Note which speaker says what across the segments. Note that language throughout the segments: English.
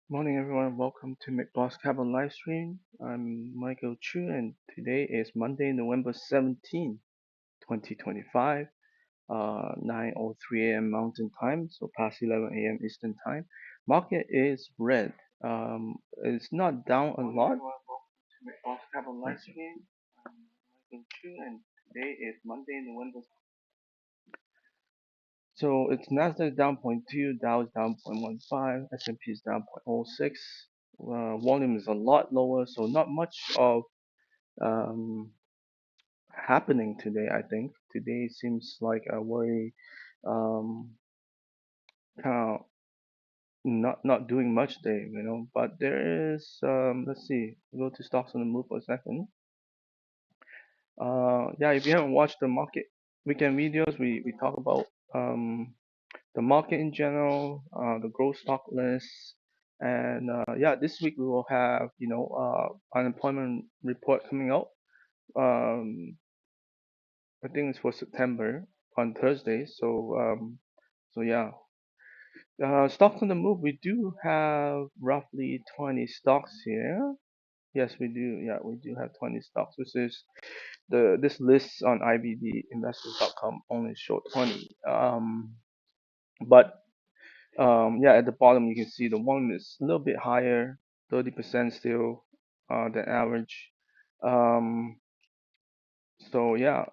Speaker 1: Morning everyone, welcome to McBoss Capital live stream. I'm Michael Chu and today is Monday, November 17, 2025, 9:03 a.m. Mountain Time, so past 11 a.m. Eastern Time. Market is red. It's not down a lot. Welcome to McBoss Capital live stream. I'm Michael Chu and today is Monday, November. So it's Nasdaq down 0.2, Dow is down 0.15, S&P is down 0.06. Volume is a lot lower, so not much of um, happening today. I think today seems like a very um, kind of not doing much day, But there is let's see, go to stocks on the move for a second. Yeah, if you haven't watched the market weekend videos, we talk about um the market in general, the growth stock list, and yeah, this week we will have unemployment report coming out. Um, I think it's for September on Thursday. So yeah, stocks on the move. We do have roughly 20 stocks here. Yes, we do. Yeah, we do have 20 stocks. This list on IBDinvestors.com only showed 20. But yeah, at the bottom you can see the one is a little bit higher, 30% still than average. Um, so yeah,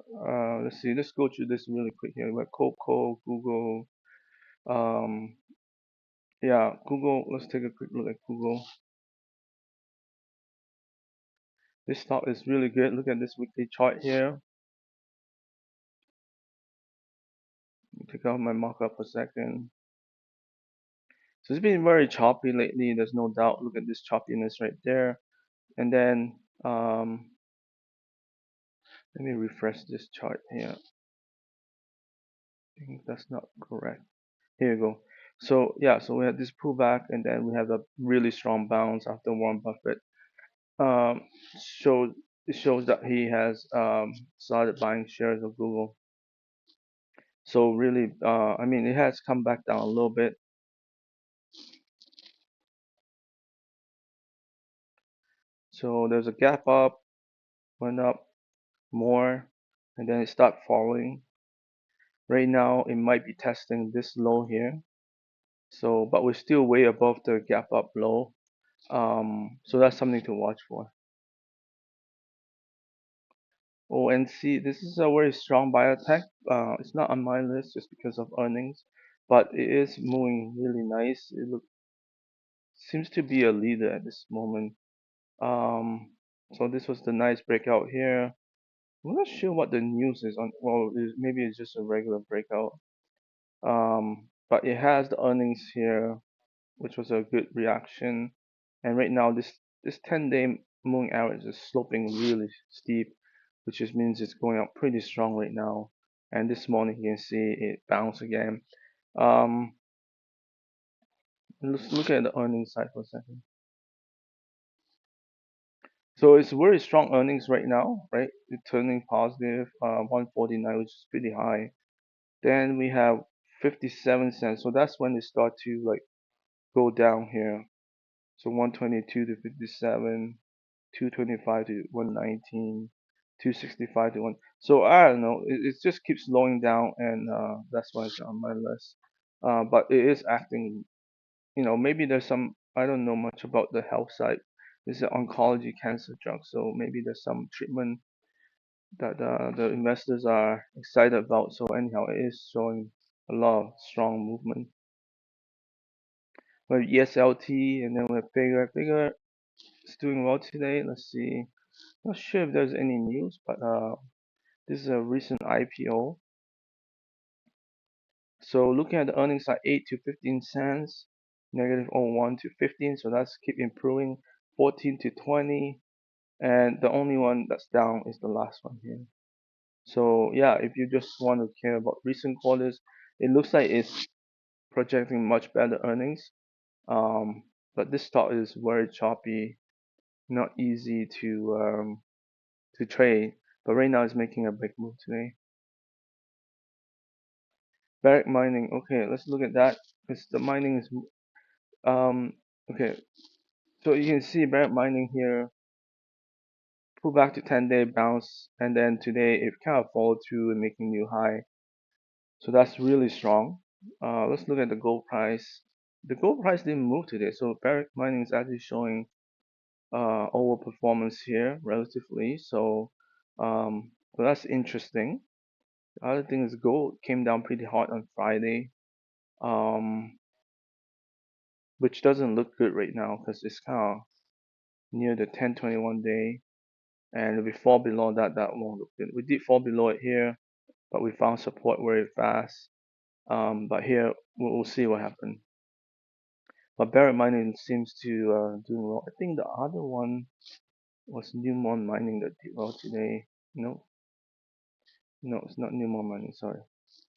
Speaker 1: let's see. Let's go through this really quick here. Like Coco, Google. Um, yeah, Google. Let's take a quick look at Google. This stock is really good. Look at this weekly chart here. Take out my markup for a second. So it's been very choppy lately. There's no doubt. Look at this choppiness right there. And then let me refresh this chart here. I think that's not correct. Here you go. So yeah, so we have this pullback, and then we have a really strong bounce after Warren Buffett. Um, shows it shows that he has started buying shares of Google. So really, I mean, it has come back down a little bit. So there's a gap up, went up more, and then it started falling. Right now, it might be testing this low here. So, but we're still way above the gap up low. So that's something to watch for. ONC, this is a very strong biotech. It's not on my list just because of earnings, but it is moving really nice. Seems to be a leader at this moment. Um, so this was the nice breakout here. I'm not sure what the news is on. Well, maybe it's just a regular breakout. But it has the earnings here, which was a good reaction. And right now, this 10-day moving average is sloping really steep, which just means it's going up pretty strong right now. And this morning, you can see it bounce again. Um, let's look at the earnings side for a second. So it's very strong earnings right now, right? It's turning positive, 149, which is pretty high. Then we have 57 cents. So that's when they start to like go down here. So 122 to 57, 225 to 119, 265 to 1. So I don't know. It just keeps slowing down, and that's why it's on my list. But it is acting. Maybe there's some. I don't know much about the health side. This is an oncology cancer drug, so maybe there's some treatment that the investors are excited about. So anyhow, it is showing a lot of strong movement. We have ESLT, and then we have Figure. Figure is doing well today. Let's see. Not sure if there's any news, but this is a recent IPO. So looking at the earnings are 8 to 15 cents, negative 0.1 to 15. So that's keep improving. 14 to 20, and the only one that's down is the last one here. So yeah, if you just want to care about recent quarters, it looks like it's projecting much better earnings. Um, but this stock is very choppy, not easy to trade. But right now it's making a big move today. Barrick mining. Okay, let's look at that. Because the mining is Okay, so you can see Barrett Mining here pull back to 10-day bounce, and then today it kind of followed through and making new high. So that's really strong. Let's look at the gold price. The gold price didn't move today, so Barrick Mining is actually showing overperformance here relatively. So that's interesting. The other thing is gold came down pretty hard on Friday, um, which doesn't look good right now because it's kind of near the 1021 day, and if we fall below that, that won't look good. We did fall below it here, but we found support very fast. But here we'll see what happens. But Barrett Mining seems to doing well. I think the other one was Newmont Mining that did well today. No, no, it's not Newmont Mining. Sorry.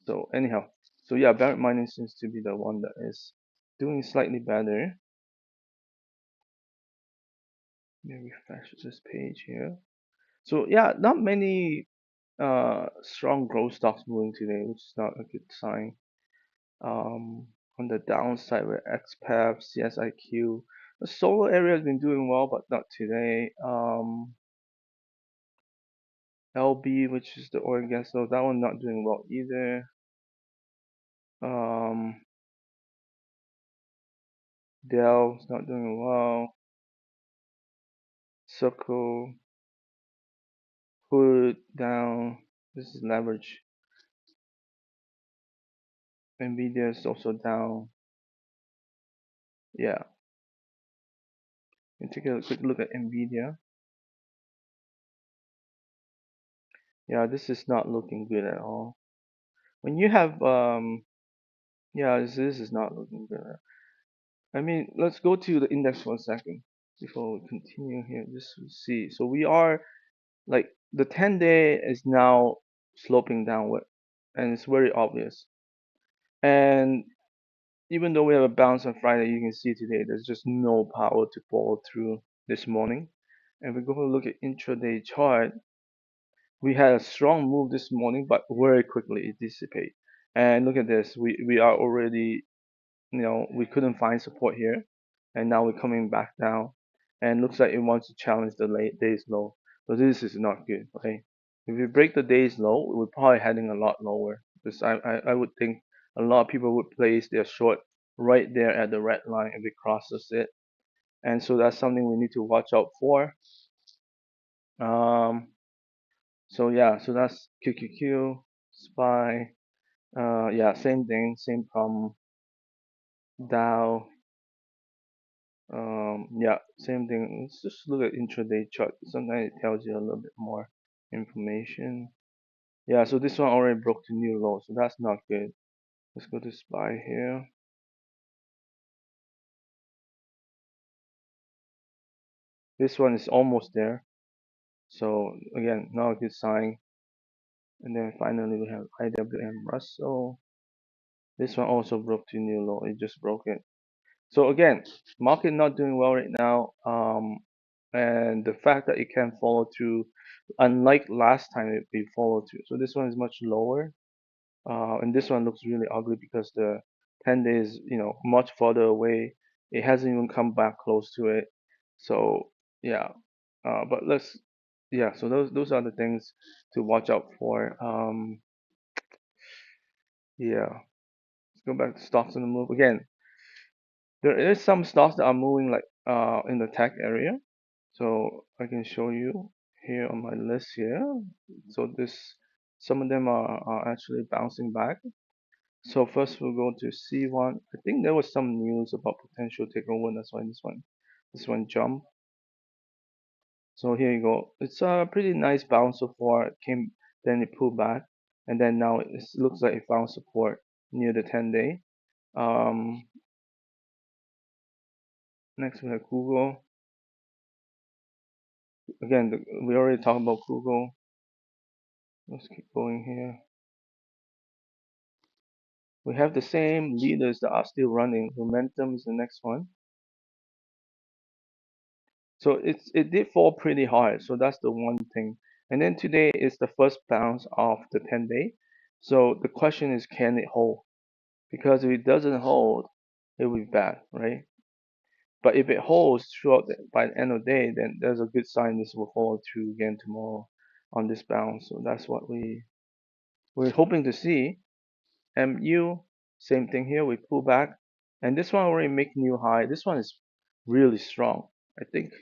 Speaker 1: So anyhow, so yeah, Barrett Mining seems to be the one that is doing slightly better. Let me refresh this page here. So yeah, not many strong growth stocks moving today, which is not a good sign. Um, on the downside, with XPAP, CSIQ, the solar area has been doing well, but not today. LB, which is the oil and gas, so that one not doing well either. Um, Dell's not doing well. Circle, Hood down. This is leverage. Nvidia is also down. Yeah, and take a quick look at Nvidia. Yeah, this is not looking good at all. When you have yeah, this is not looking good. I mean, let's go to the index for a second before we continue here. Just to see. So we are like the 10-day is now sloping downward, and it's very obvious. And even though we have a bounce on Friday, you can see today there's just no power to follow through this morning. And we're going to look at intraday chart. We had a strong move this morning, but very quickly it dissipated. And look at this. We are already, we couldn't find support here, and now we're coming back down, and looks like it wants to challenge the late day's low. So this is not good. Okay, if we break the day's low, we're probably heading a lot lower, because I would think a lot of people would place their short right there at the red line if it crosses it, and so that's something we need to watch out for. um so yeah, so that's QQQ, SPY. Yeah, same thing, same problem. Dow. Yeah, same thing. Let's just look at intraday chart. Sometimes it tells you a little bit more information. Yeah, so this one already broke the new low, so that's not good. Let's go to SPY here. This one is almost there. So again, not a good sign. And then finally we have IWM Russell. This one also broke the new low. It just broke it. So again, market not doing well right now. And the fact that it can follow through, unlike last time it followed through. So this one is much lower, and this one looks really ugly because the 10 days, much further away. It hasn't even come back close to it. So yeah, but yeah. So those are the things to watch out for. Yeah, let's go back to stocks on the move again. There is some stocks that are moving like in the tech area. So I can show you here on my list here. So some of them are actually bouncing back. So first we'll go to C1. I think there was some news about potential takeover. That's why this one jumped. So here you go. It's a pretty nice bounce so far. It came, then it pulled back, and then now it looks like it found support near the 10-day. Um, Next we have Google. Again, we already talked about Google. Let's keep going here. We have the same leaders that are still running. Momentum is the next one. So it did fall pretty hard. So that's the one thing. And then today is the first bounce of the 10-day. So the question is, can it hold? Because if it doesn't hold, it will be bad, right? But if it holds throughout by the end of the day, then there's a good sign this will follow through again tomorrow on this bounce. So that's what we're hoping to see. MU, same thing here. We pull back, and this one already make new high. This one is really strong. I think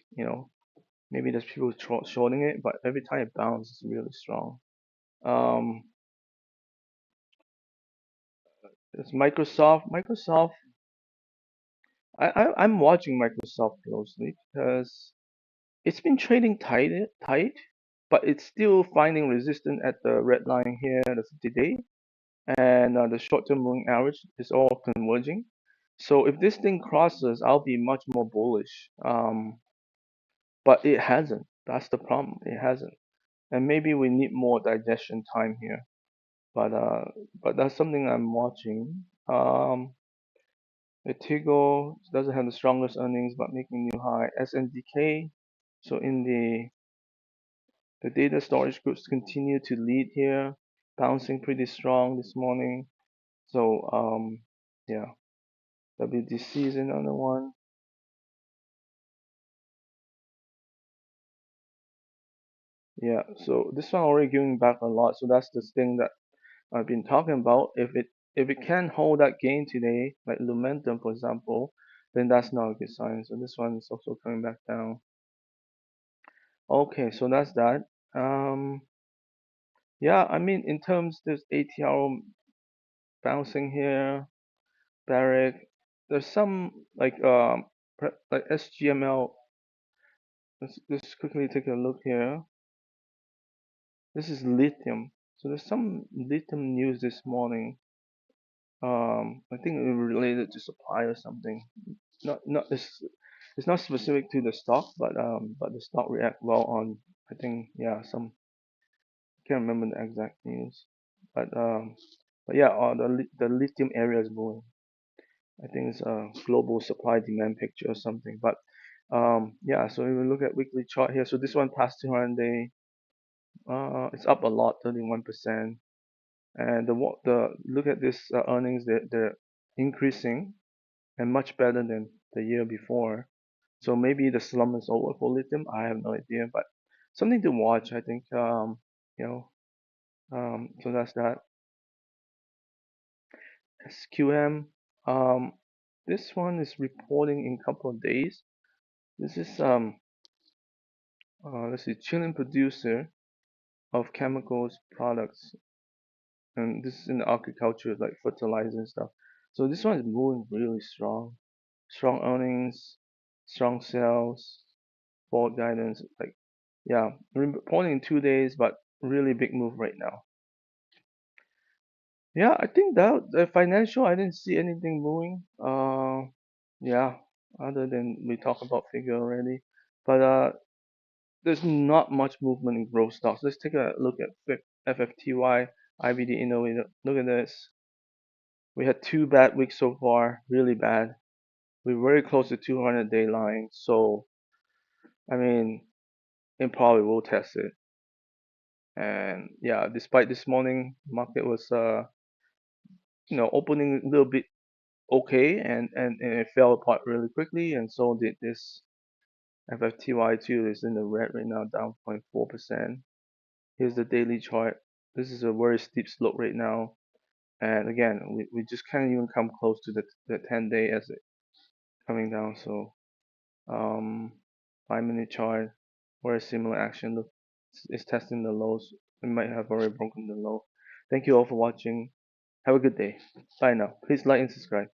Speaker 1: maybe there's people shorting it, but every time it bounces, it's really strong. Um, it's Microsoft. Microsoft. I'm watching Microsoft closely because it's been trading tight, but it's still finding resistance at the red line here, the 50-day, and the short-term moving average is all converging. So if this thing crosses, I'll be much more bullish. But it hasn't. That's the problem. It hasn't, and maybe we need more digestion time here. But that's something I'm watching. Etigo doesn't have the strongest earnings, but making new high. SNDK. So in the data storage groups continue to lead here, bouncing pretty strong this morning. So yeah, WDC is another one. Yeah, so this one already giving back a lot. So that's the thing that I've been talking about. If it can hold that gain today, like Lumentum for example, then that's not a good sign. So this one is also coming back down. Okay, so that's that. Um, yeah, I mean in terms there's ATR bouncing here, Barrick. There's some like SGML. Let's quickly take a look here. This is lithium. So there's some lithium news this morning. I think it related to supply or something. Not it's not specific to the stock, but the stock react well on I think yeah some can't remember the exact news, but yeah the lithium area is moving. I think it's a global supply demand picture or something. But yeah, so if we look at weekly chart here, so this one past 200 day, it's up a lot, 31%. And the look at this earnings, they're increasing and much better than the year before. So maybe the slump is over for lithium. I have no idea, but something to watch. I think you know so that's that. SQM. This one is reporting in a couple of days. This is let's see, Chilean producer of chemicals products, and this is in the agriculture like fertilizer and stuff. So this one is moving really strong, strong earnings, strong sales, forward guidance. Like yeah, reporting in 2 days, but really big move right now. Yeah, I think that the financial I didn't see anything moving. Yeah, other than we talk about figure already, but there's not much movement in growth stocks. Let's take a look at FFTY, IBD Innovator. Look at this. We had 2 bad weeks so far, really bad. We're very close to 200-day line, so I mean, it probably will test it. And yeah, despite this morning, market was opening a little bit okay, and it fell apart really quickly, and so did this FFTY2 is in the red right now, down 0.4%. Here's the daily chart. This is a very steep slope right now. And again, we just can't even come close to the 10-day as it coming down. So 5-minute chart, very similar action. Look, it's testing the lows. It might have already broken the low. Thank you all for watching. Have a good day. Bye now. Please like and subscribe.